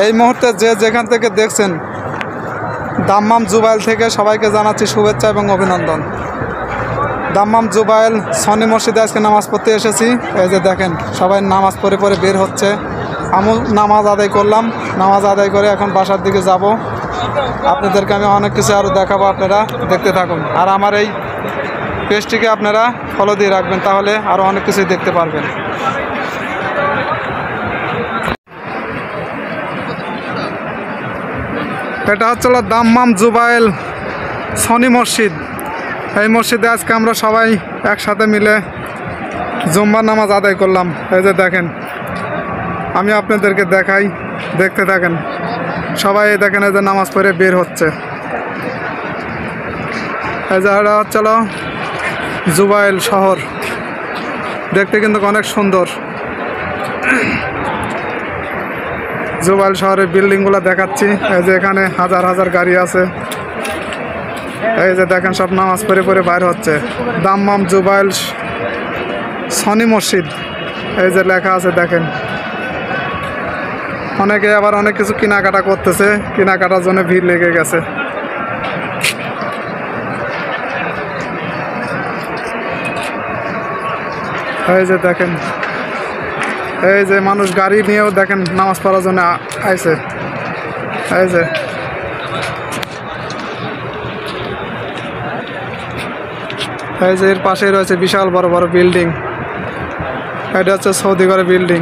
এই মুহূর্তে যে যেখান থেকে দেখছেন দাম্মাম জুবাইল থেকে সবাইকে জানাচ্ছি শুভেচ্ছা এবং অভিনন্দন। দাম্মাম জুবাইল সনি মসজিদে আজকে নামাজ পড়তে এসেছি। এই যে দেখেন সবাই নামাজ পড়ে পড়ে বের হচ্ছে। আমি নামাজ আদায় করলাম, নামাজ আদায় করে এখন বাসার দিকে যাব। আপনাদেরকে আমি অনেক কিছু আরও দেখাবো, আপনারা দেখতে থাকুন। আর আমার এই পেজটিকে আপনারা ফলো দিয়ে রাখবেন, তাহলে আরও অনেক কিছুই দেখতে পারবেন। এটা হচ্ছে দাম্মাম জুবাইল সনি মসজিদ। এই মসজিদে আজকে আমরা সবাই একসাথে মিলে জুম্মার নামাজ আদায় করলাম। এই যে দেখেন, আমি আপনাদেরকে দেখাই, দেখতে থাকেন। সবাই দেখেন এই যে নামাজ পড়ে বের হচ্ছে। এই যে এটা হচ্ছে জুবাইল শহর, দেখতে কিন্তু অনেক সুন্দর। জুবাইল শহরের বিল্ডিংগুলো দেখাচ্ছি। এই যে এখানে হাজার হাজার গাড়ি আছে। এই যে দেখেন সব নামাজ পড়ে পড়ে বাইর হচ্ছে। দাম্মাম জুবাইল সনি মসজিদ, এই যে লেখা আছে দেখেন। অনেকে আবার অনেক কিছু কেনাকাটা করতেছে, কেনাকাটার জন্য ভিড় লেগে গেছে। এই যে দেখেন, এই যে মানুষ গাড়ি নিয়েও দেখেন নামাজ পড়ার জন্য আইছে। এই যে এর পাশেই রয়েছে বিশাল বড় বড় বিল্ডিং। এটা হচ্ছে সৌদি ঘরের বিল্ডিং।